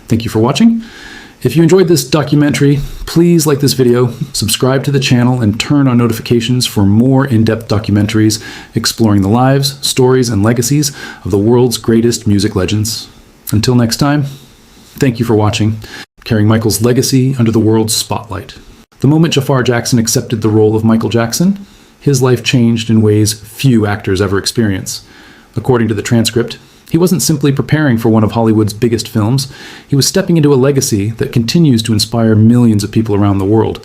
Thank you for watching. If you enjoyed this documentary, please like this video, subscribe to the channel, and turn on notifications for more in-depth documentaries exploring the lives, stories, and legacies of the world's greatest music legends. Until next time, thank you for watching, carrying Michael's legacy under the world's spotlight. The moment Jaafar Jackson accepted the role of Michael Jackson, his life changed in ways few actors ever experience. According to the transcript, he wasn't simply preparing for one of Hollywood's biggest films, he was stepping into a legacy that continues to inspire millions of people around the world.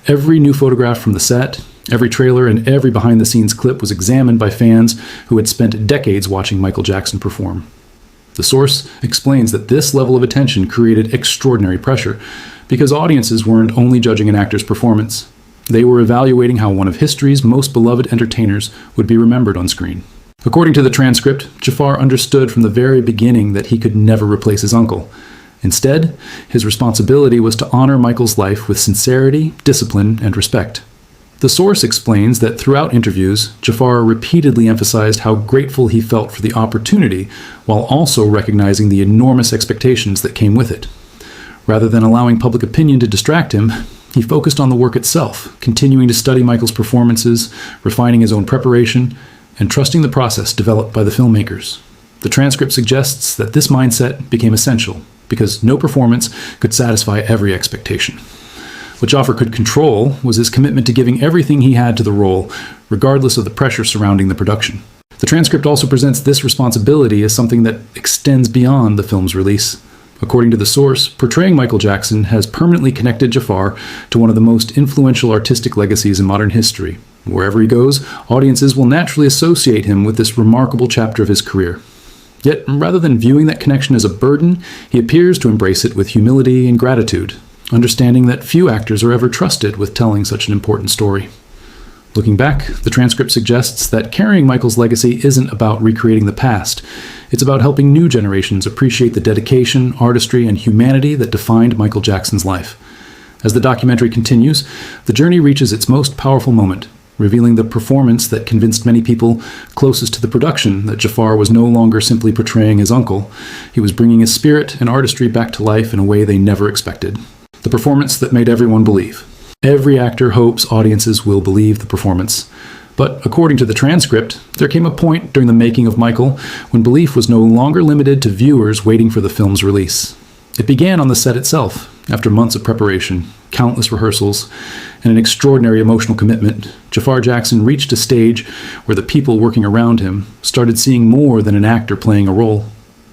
Every new photograph from the set, every trailer, and every behind-the-scenes clip was examined by fans who had spent decades watching Michael Jackson perform. The source explains that this level of attention created extraordinary pressure, because audiences weren't only judging an actor's performance. They were evaluating how one of history's most beloved entertainers would be remembered on screen. According to the transcript, Jaafar understood from the very beginning that he could never replace his uncle. Instead, his responsibility was to honor Michael's life with sincerity, discipline, and respect. The source explains that throughout interviews, Jaafar repeatedly emphasized how grateful he felt for the opportunity, while also recognizing the enormous expectations that came with it. Rather than allowing public opinion to distract him, he focused on the work itself, continuing to study Michael's performances, refining his own preparation, and trusting the process developed by the filmmakers. The transcript suggests that this mindset became essential, because no performance could satisfy every expectation. What Jaafar could control was his commitment to giving everything he had to the role, regardless of the pressure surrounding the production. The transcript also presents this responsibility as something that extends beyond the film's release. According to the source, portraying Michael Jackson has permanently connected Jaafar to one of the most influential artistic legacies in modern history. Wherever he goes, audiences will naturally associate him with this remarkable chapter of his career. Yet, rather than viewing that connection as a burden, he appears to embrace it with humility and gratitude, understanding that few actors are ever trusted with telling such an important story. Looking back, the transcript suggests that carrying Michael's legacy isn't about recreating the past. It's about helping new generations appreciate the dedication, artistry, and humanity that defined Michael Jackson's life. As the documentary continues, the journey reaches its most powerful moment, revealing the performance that convinced many people closest to the production that Jaafar was no longer simply portraying his uncle. He was bringing his spirit and artistry back to life in a way they never expected. The performance that made everyone believe. Every actor hopes audiences will believe the performance. But according to the transcript, there came a point during the making of Michael when belief was no longer limited to viewers waiting for the film's release. It began on the set itself, after months of preparation, countless rehearsals, and an extraordinary emotional commitment. Jaafar Jackson reached a stage where the people working around him started seeing more than an actor playing a role.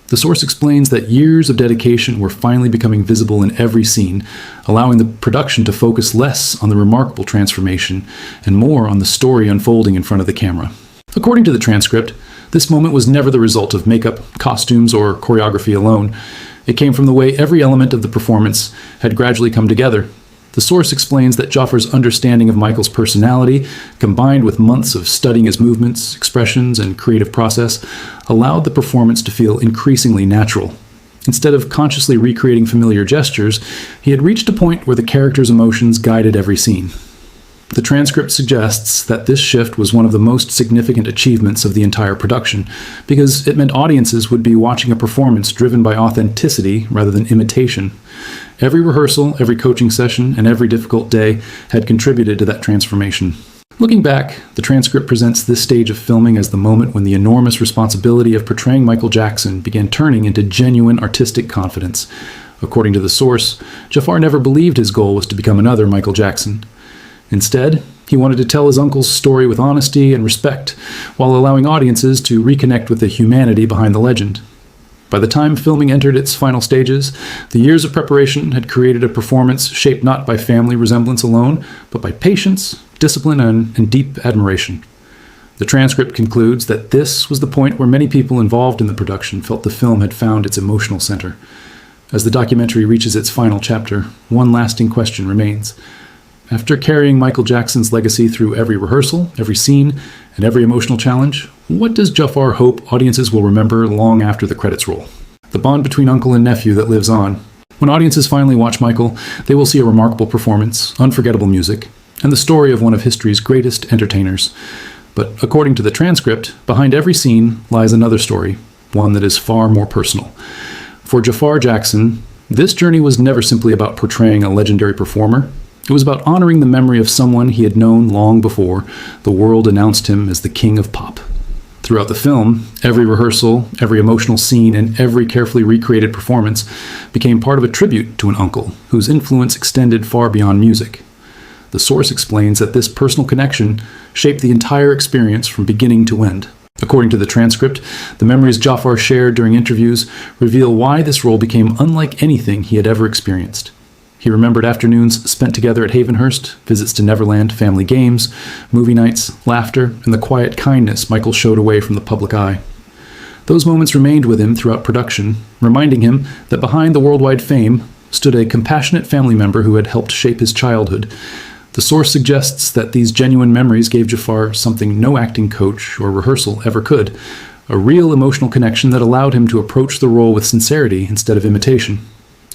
The source explains that years of dedication were finally becoming visible in every scene, allowing the production to focus less on the remarkable transformation and more on the story unfolding in front of the camera. According to the transcript, this moment was never the result of makeup, costumes, or choreography alone. It came from the way every element of the performance had gradually come together. The source explains that Jaafar's understanding of Michael's personality, combined with months of studying his movements, expressions, and creative process, allowed the performance to feel increasingly natural. Instead of consciously recreating familiar gestures, he had reached a point where the character's emotions guided every scene. The transcript suggests that this shift was one of the most significant achievements of the entire production, because it meant audiences would be watching a performance driven by authenticity rather than imitation. Every rehearsal, every coaching session, and every difficult day had contributed to that transformation. Looking back, the transcript presents this stage of filming as the moment when the enormous responsibility of portraying Michael Jackson began turning into genuine artistic confidence. According to the source, Jaafar never believed his goal was to become another Michael Jackson. Instead, he wanted to tell his uncle's story with honesty and respect, while allowing audiences to reconnect with the humanity behind the legend. By the time filming entered its final stages, the years of preparation had created a performance shaped not by family resemblance alone, but by patience, discipline, and deep admiration. The transcript concludes that this was the point where many people involved in the production felt the film had found its emotional center. As the documentary reaches its final chapter, one lasting question remains. After carrying Michael Jackson's legacy through every rehearsal, every scene, and every emotional challenge, what does Jaafar hope audiences will remember long after the credits roll? The bond between uncle and nephew that lives on. When audiences finally watch Michael, they will see a remarkable performance, unforgettable music, and the story of one of history's greatest entertainers. But according to the transcript, behind every scene lies another story, one that is far more personal. For Jaafar Jackson, This journey was never simply about portraying a legendary performer. It was about honoring the memory of someone he had known long before the world announced him as the king of pop. Throughout the film, every rehearsal, every emotional scene, and every carefully recreated performance became part of a tribute to an uncle whose influence extended far beyond music. The source explains that this personal connection shaped the entire experience from beginning to end. According to the transcript, the memories Jaafar shared during interviews reveal why this role became unlike anything he had ever experienced. He remembered afternoons spent together at Havenhurst, visits to Neverland, family games, movie nights, laughter, and the quiet kindness Michael showed away from the public eye. Those moments remained with him throughout production, reminding him that behind the worldwide fame stood a compassionate family member who had helped shape his childhood. The source suggests that these genuine memories gave Jaafar something no acting coach or rehearsal ever could, a real emotional connection that allowed him to approach the role with sincerity instead of imitation.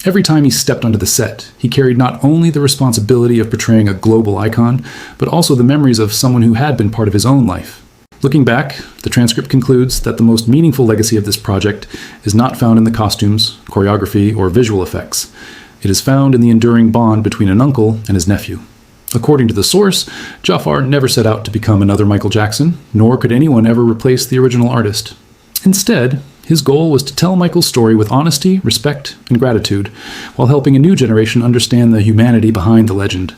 Every time he stepped onto the set, he carried not only the responsibility of portraying a global icon, but also the memories of someone who had been part of his own life. Looking back, the transcript concludes that the most meaningful legacy of this project is not found in the costumes, choreography, or visual effects. It is found in the enduring bond between an uncle and his nephew. According to the source, Jaafar never set out to become another Michael Jackson, nor could anyone ever replace the original artist. Instead, his goal was to tell Michael's story with honesty, respect, and gratitude, while helping a new generation understand the humanity behind the legend.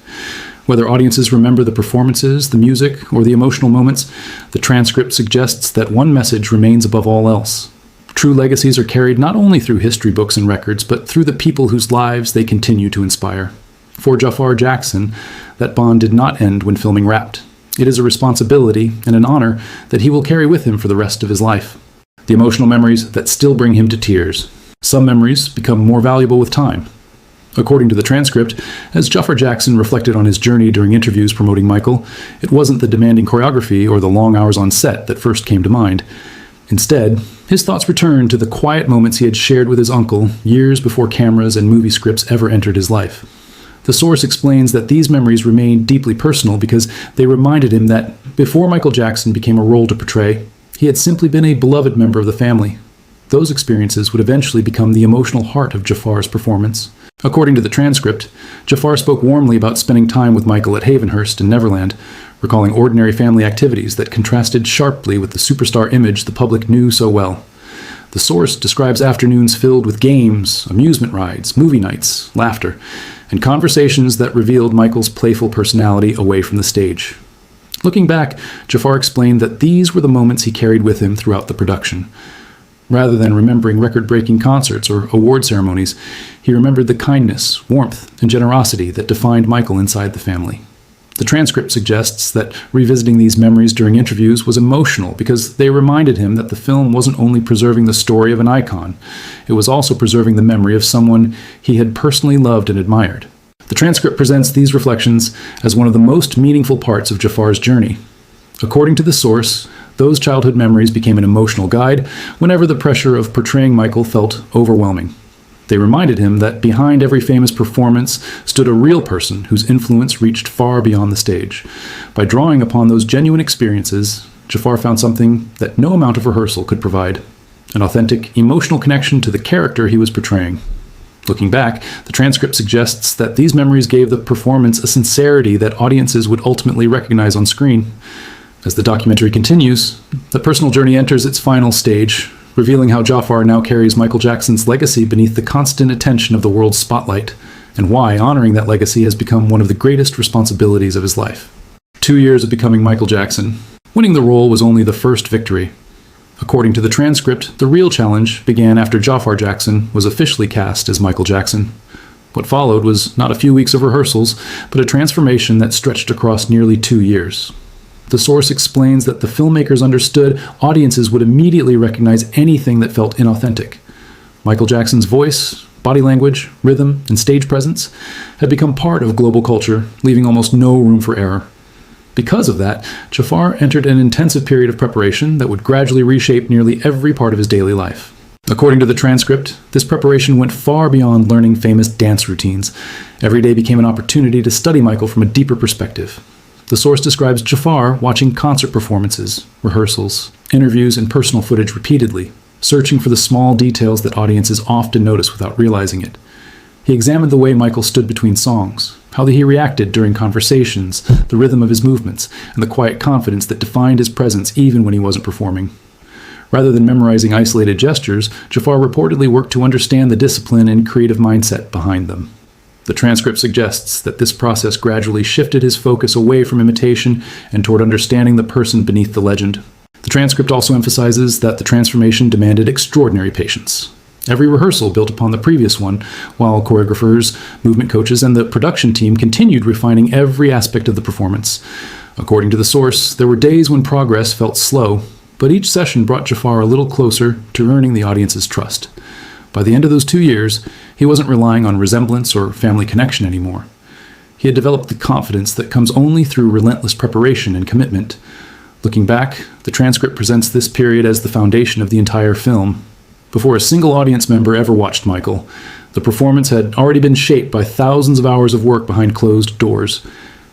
Whether audiences remember the performances, the music, or the emotional moments, the transcript suggests that one message remains above all else. True legacies are carried not only through history books and records, but through the people whose lives they continue to inspire. For Jaafar Jackson, that bond did not end when filming Wrapped. It is a responsibility and an honor that he will carry with him for the rest of his life. The emotional memories that still bring him to tears. Some memories become more valuable with time. According to the transcript, as Jaafar Jackson reflected on his journey during interviews promoting Michael, it wasn't the demanding choreography or the long hours on set that first came to mind. Instead, his thoughts returned to the quiet moments he had shared with his uncle years before cameras and movie scripts ever entered his life. The source explains that these memories remained deeply personal because they reminded him that before Michael Jackson became a role to portray, he had simply been a beloved member of the family. Those experiences would eventually become the emotional heart of Jaafar's performance. According to the transcript, Jaafar spoke warmly about spending time with Michael at Havenhurst and Neverland, recalling ordinary family activities that contrasted sharply with the superstar image the public knew so well. The source describes afternoons filled with games, amusement rides, movie nights, laughter, and conversations that revealed Michael's playful personality away from the stage. Looking back, Jaafar explained that these were the moments he carried with him throughout the production. Rather than remembering record-breaking concerts or award ceremonies, he remembered the kindness, warmth, and generosity that defined Michael inside the family. The transcript suggests that revisiting these memories during interviews was emotional because they reminded him that the film wasn't only preserving the story of an icon, it was also preserving the memory of someone he had personally loved and admired. The transcript presents these reflections as one of the most meaningful parts of Jaafar's journey. According to the source, those childhood memories became an emotional guide whenever the pressure of portraying Michael felt overwhelming. They reminded him that behind every famous performance stood a real person whose influence reached far beyond the stage. By drawing upon those genuine experiences, Jaafar found something that no amount of rehearsal could provide: an authentic, emotional connection to the character he was portraying. Looking back, the transcript suggests that these memories gave the performance a sincerity that audiences would ultimately recognize on screen. As the documentary continues, the personal journey enters its final stage, revealing how Jaafar now carries Michael Jackson's legacy beneath the constant attention of the world's spotlight, and why honoring that legacy has become one of the greatest responsibilities of his life. 2 years of becoming Michael Jackson. Winning the role was only the first victory. According to the transcript, the real challenge began after Jaafar Jackson was officially cast as Michael Jackson. What followed was not a few weeks of rehearsals, but a transformation that stretched across nearly 2 years. The source explains that the filmmakers understood audiences would immediately recognize anything that felt inauthentic. Michael Jackson's voice, body language, rhythm, and stage presence had become part of global culture, leaving almost no room for error. Because of that, Jaafar entered an intensive period of preparation that would gradually reshape nearly every part of his daily life. According to the transcript, this preparation went far beyond learning famous dance routines. Every day became an opportunity to study Michael from a deeper perspective. The source describes Jaafar watching concert performances, rehearsals, interviews, and personal footage repeatedly, searching for the small details that audiences often notice without realizing it. He examined the way Michael stood between songs, how he reacted during conversations, the rhythm of his movements, and the quiet confidence that defined his presence even when he wasn't performing. Rather than memorizing isolated gestures, Jaafar reportedly worked to understand the discipline and creative mindset behind them. The transcript suggests that this process gradually shifted his focus away from imitation and toward understanding the person beneath the legend. The transcript also emphasizes that the transformation demanded extraordinary patience. Every rehearsal built upon the previous one, while choreographers, movement coaches, and the production team continued refining every aspect of the performance. According to the source, there were days when progress felt slow, but each session brought Jaafar a little closer to earning the audience's trust. By the end of those 2 years, he wasn't relying on resemblance or family connection anymore. He had developed the confidence that comes only through relentless preparation and commitment. Looking back, the transcript presents this period as the foundation of the entire film. Before a single audience member ever watched Michael, the performance had already been shaped by thousands of hours of work behind closed doors.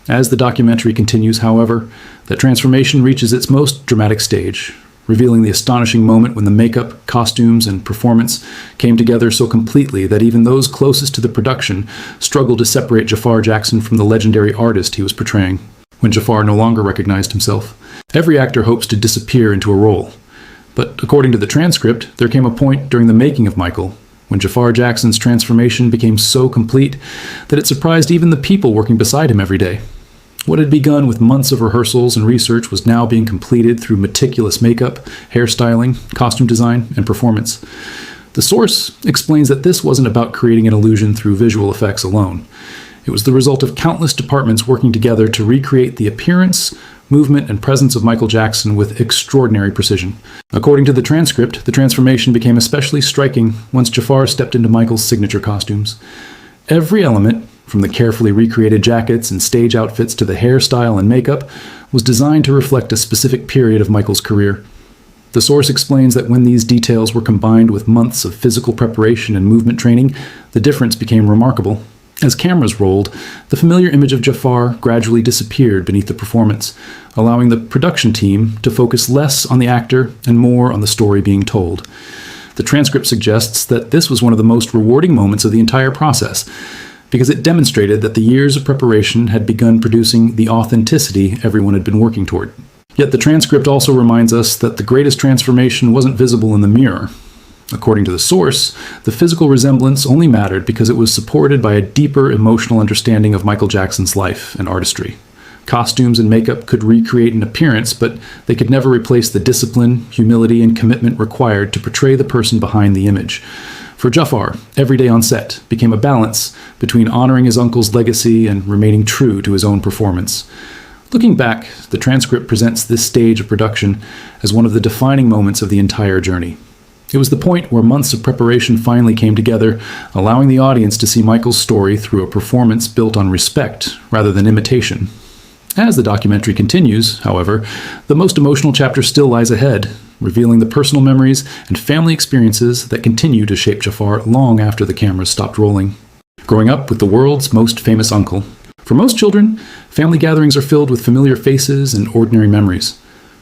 As the documentary continues, however, that transformation reaches its most dramatic stage, revealing the astonishing moment when the makeup, costumes, and performance came together so completely that even those closest to the production struggled to separate Jaafar Jackson from the legendary artist he was portraying. When Jaafar no longer recognized himself, every actor hopes to disappear into a role. But according to the transcript, there came a point during the making of Michael when Jaafar Jackson's transformation became so complete that it surprised even the people working beside him every day. What had begun with months of rehearsals and research was now being completed through meticulous makeup, hairstyling, costume design, and performance. The source explains that this wasn't about creating an illusion through visual effects alone. It was the result of countless departments working together to recreate the appearance, movement, and presence of Michael Jackson with extraordinary precision. According to the transcript, the transformation became especially striking once Jaafar stepped into Michael's signature costumes. Every element, from the carefully recreated jackets and stage outfits to the hairstyle and makeup, was designed to reflect a specific period of Michael's career. The source explains that when these details were combined with months of physical preparation and movement training, the difference became remarkable. As cameras rolled, the familiar image of Jaafar gradually disappeared beneath the performance, allowing the production team to focus less on the actor and more on the story being told. The transcript suggests that this was one of the most rewarding moments of the entire process, because it demonstrated that the years of preparation had begun producing the authenticity everyone had been working toward. Yet the transcript also reminds us that the greatest transformation wasn't visible in the mirror. According to the source, the physical resemblance only mattered because it was supported by a deeper emotional understanding of Michael Jackson's life and artistry. Costumes and makeup could recreate an appearance, but they could never replace the discipline, humility, and commitment required to portray the person behind the image. For Jaafar, every day on set became a balance between honoring his uncle's legacy and remaining true to his own performance. Looking back, the transcript presents this stage of production as one of the defining moments of the entire journey. It was the point where months of preparation finally came together, allowing the audience to see Michael's story through a performance built on respect rather than imitation. As the documentary continues, however, the most emotional chapter still lies ahead, revealing the personal memories and family experiences that continue to shape Jaafar long after the cameras stopped rolling. Growing up with the world's most famous uncle. For most children, family gatherings are filled with familiar faces and ordinary memories.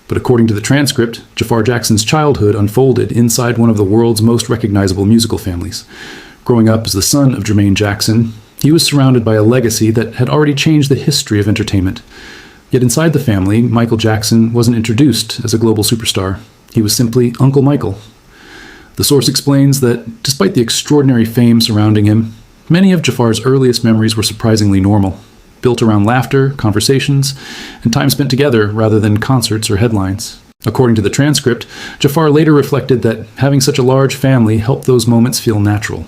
But according to the transcript, Jaafar Jackson's childhood unfolded inside one of the world's most recognizable musical families. Growing up as the son of Jermaine Jackson, he was surrounded by a legacy that had already changed the history of entertainment. Yet inside the family, Michael Jackson wasn't introduced as a global superstar. He was simply Uncle Michael. The source explains that despite the extraordinary fame surrounding him, many of Jaafar's earliest memories were surprisingly normal, built around laughter, conversations, and time spent together rather than concerts or headlines. According to the transcript, Jaafar later reflected that having such a large family helped those moments feel natural.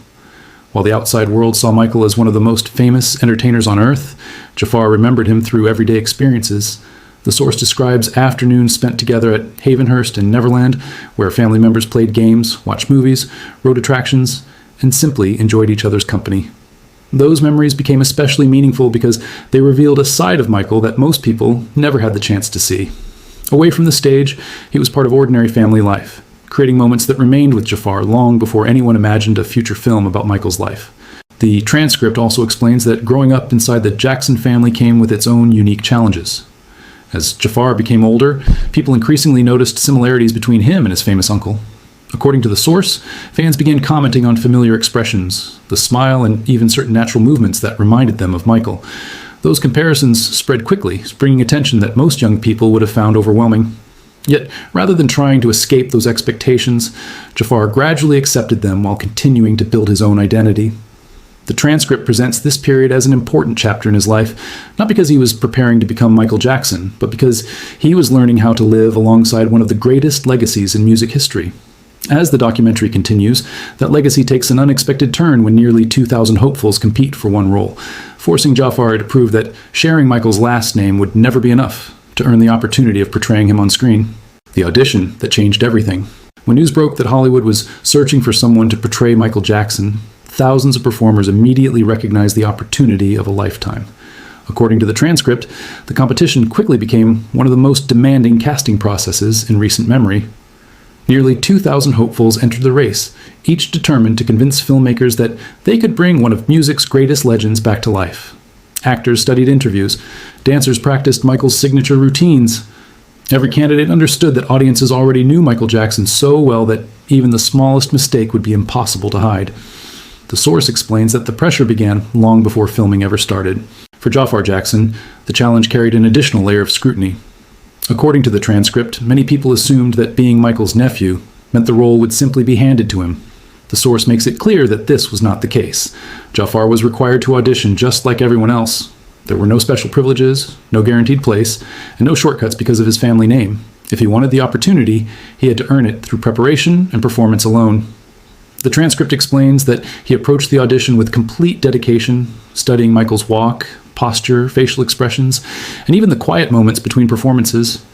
While the outside world saw Michael as one of the most famous entertainers on earth, Jaafar remembered him through everyday experiences. The source describes afternoons spent together at Havenhurst and Neverland, where family members played games, watched movies, rode attractions, and simply enjoyed each other's company. Those memories became especially meaningful because they revealed a side of Michael that most people never had the chance to see. Away from the stage, he was part of ordinary family life, creating moments that remained with Jaafar long before anyone imagined a future film about Michael's life. The transcript also explains that growing up inside the Jackson family came with its own unique challenges. As Jaafar became older, people increasingly noticed similarities between him and his famous uncle. According to the source, fans began commenting on familiar expressions, the smile, and even certain natural movements that reminded them of Michael. Those comparisons spread quickly, bringing attention that most young people would have found overwhelming. Yet, rather than trying to escape those expectations, Jaafar gradually accepted them while continuing to build his own identity. The transcript presents this period as an important chapter in his life, not because he was preparing to become Michael Jackson, but because he was learning how to live alongside one of the greatest legacies in music history. As the documentary continues, that legacy takes an unexpected turn when nearly 2,000 hopefuls compete for one role, forcing Jaafar to prove that sharing Michael's last name would never be enough to earn the opportunity of portraying him on screen. The audition that changed everything. When news broke that Hollywood was searching for someone to portray Michael Jackson, thousands of performers immediately recognized the opportunity of a lifetime. According to the transcript, the competition quickly became one of the most demanding casting processes in recent memory. Nearly 2,000 hopefuls entered the race, each determined to convince filmmakers that they could bring one of music's greatest legends back to life. Actors studied interviews. Dancers practiced Michael's signature routines. Every candidate understood that audiences already knew Michael Jackson so well that even the smallest mistake would be impossible to hide. The source explains that the pressure began long before filming ever started. For Jaafar Jackson, the challenge carried an additional layer of scrutiny. According to the transcript, many people assumed that being Michael's nephew meant the role would simply be handed to him. The source makes it clear that this was not the case. Jaafar was required to audition just like everyone else. There were no special privileges, no guaranteed place, and no shortcuts because of his family name. If he wanted the opportunity, he had to earn it through preparation and performance alone. The transcript explains that he approached the audition with complete dedication, studying Michael's walk, posture, facial expressions, and even the quiet moments between performances.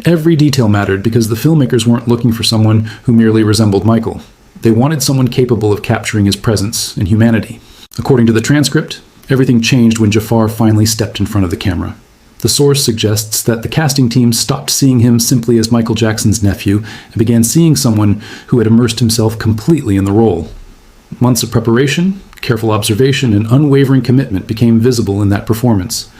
Every detail mattered because the filmmakers weren't looking for someone who merely resembled Michael. They wanted someone capable of capturing his presence and humanity. According to the transcript, everything changed when Jaafar finally stepped in front of the camera. The source suggests that the casting team stopped seeing him simply as Michael Jackson's nephew and began seeing someone who had immersed himself completely in the role. Months of preparation, careful observation, and unwavering commitment became visible in that performance.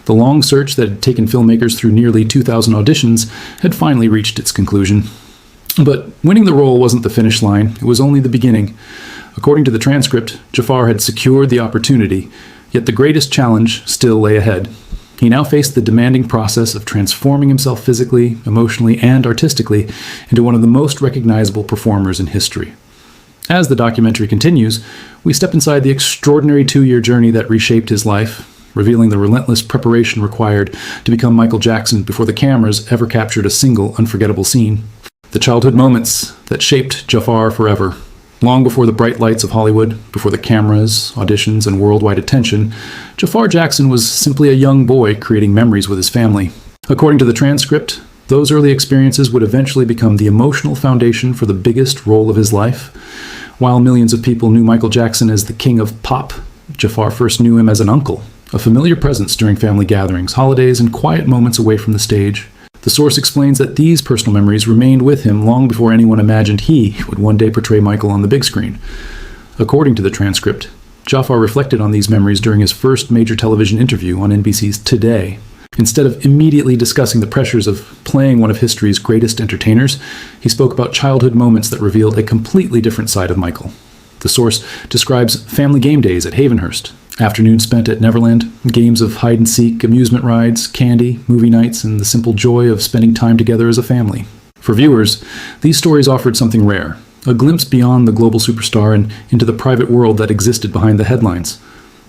The long search that had taken filmmakers through nearly 2,000 auditions had finally reached its conclusion. But winning the role wasn't the finish line, it was only the beginning. According to the transcript, Jaafar had secured the opportunity, yet the greatest challenge still lay ahead. He now faced the demanding process of transforming himself physically, emotionally, and artistically into one of the most recognizable performers in history. As the documentary continues, we step inside the extraordinary 2-year journey that reshaped his life, revealing the relentless preparation required to become Michael Jackson before the cameras ever captured a single unforgettable scene. The childhood moments that shaped Jaafar forever. Long before the bright lights of Hollywood, before the cameras, auditions, and worldwide attention, Jaafar Jackson was simply a young boy creating memories with his family. According to the transcript, those early experiences would eventually become the emotional foundation for the biggest role of his life. While millions of people knew Michael Jackson as the king of pop, Jaafar first knew him as an uncle, a familiar presence during family gatherings, holidays, and quiet moments away from the stage. The source explains that these personal memories remained with him long before anyone imagined he would one day portray Michael on the big screen. According to the transcript, Jaafar reflected on these memories during his first major television interview on NBC's Today. Instead of immediately discussing the pressures of playing one of history's greatest entertainers, he spoke about childhood moments that revealed a completely different side of Michael. The source describes family game days at Havenhurst, afternoons spent at Neverland, games of hide-and-seek, amusement rides, candy, movie nights, and the simple joy of spending time together as a family. For viewers, these stories offered something rare, a glimpse beyond the global superstar and into the private world that existed behind the headlines.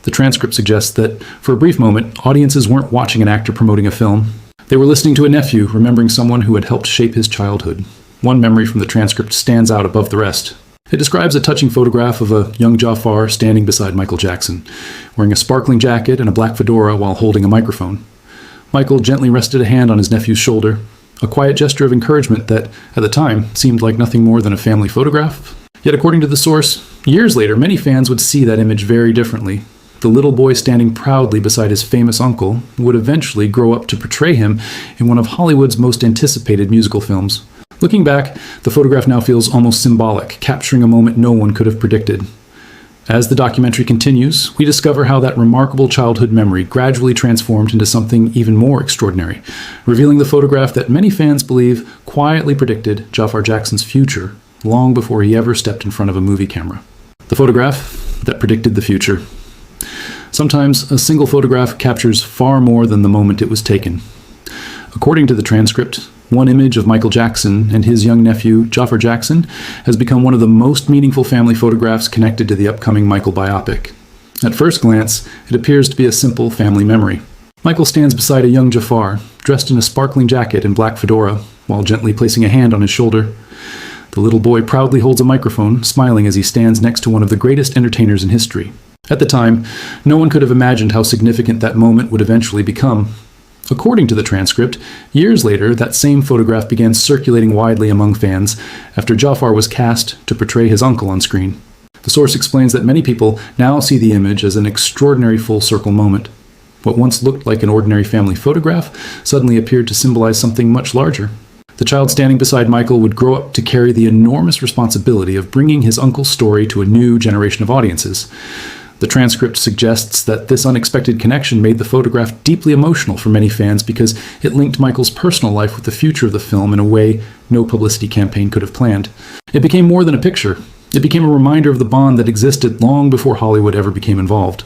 The transcript suggests that, for a brief moment, audiences weren't watching an actor promoting a film. They were listening to a nephew, remembering someone who had helped shape his childhood. One memory from the transcript stands out above the rest. It describes a touching photograph of a young Jaafar standing beside Michael Jackson, wearing a sparkling jacket and a black fedora while holding a microphone. Michael gently rested a hand on his nephew's shoulder, a quiet gesture of encouragement that, at the time, seemed like nothing more than a family photograph. Yet according to the source, years later, many fans would see that image very differently. The little boy standing proudly beside his famous uncle would eventually grow up to portray him in one of Hollywood's most anticipated musical films. Looking back, the photograph now feels almost symbolic, capturing a moment no one could have predicted. As the documentary continues, we discover how that remarkable childhood memory gradually transformed into something even more extraordinary, revealing the photograph that many fans believe quietly predicted Jaafar Jackson's future long before he ever stepped in front of a movie camera. The photograph that predicted the future. Sometimes a single photograph captures far more than the moment it was taken. According to the transcript, one image of Michael Jackson and his young nephew, Jaafar Jackson, has become one of the most meaningful family photographs connected to the upcoming Michael biopic. At first glance, it appears to be a simple family memory. Michael stands beside a young Jaafar, dressed in a sparkling jacket and black fedora, while gently placing a hand on his shoulder. The little boy proudly holds a microphone, smiling as he stands next to one of the greatest entertainers in history. At the time, no one could have imagined how significant that moment would eventually become. According to the transcript, years later, that same photograph began circulating widely among fans after Jaafar was cast to portray his uncle on screen. The source explains that many people now see the image as an extraordinary full-circle moment. What once looked like an ordinary family photograph suddenly appeared to symbolize something much larger. The child standing beside Michael would grow up to carry the enormous responsibility of bringing his uncle's story to a new generation of audiences. The transcript suggests that this unexpected connection made the photograph deeply emotional for many fans because it linked Michael's personal life with the future of the film in a way no publicity campaign could have planned. It became more than a picture. It became a reminder of the bond that existed long before Hollywood ever became involved.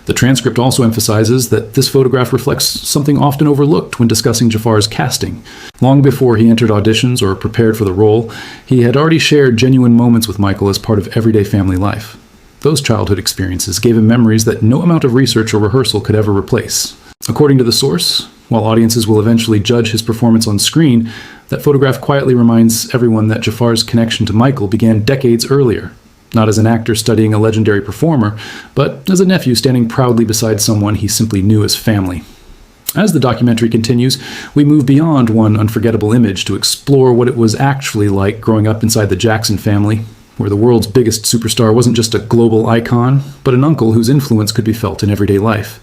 The transcript also emphasizes that this photograph reflects something often overlooked when discussing Jaafar's casting. Long before he entered auditions or prepared for the role, he had already shared genuine moments with Michael as part of everyday family life. Those childhood experiences gave him memories that no amount of research or rehearsal could ever replace. According to the source, while audiences will eventually judge his performance on screen, that photograph quietly reminds everyone that Jaafar's connection to Michael began decades earlier, not as an actor studying a legendary performer, but as a nephew standing proudly beside someone he simply knew as family. As the documentary continues, we move beyond one unforgettable image to explore what it was actually like growing up inside the Jackson family, where the world's biggest superstar wasn't just a global icon, but an uncle whose influence could be felt in everyday life.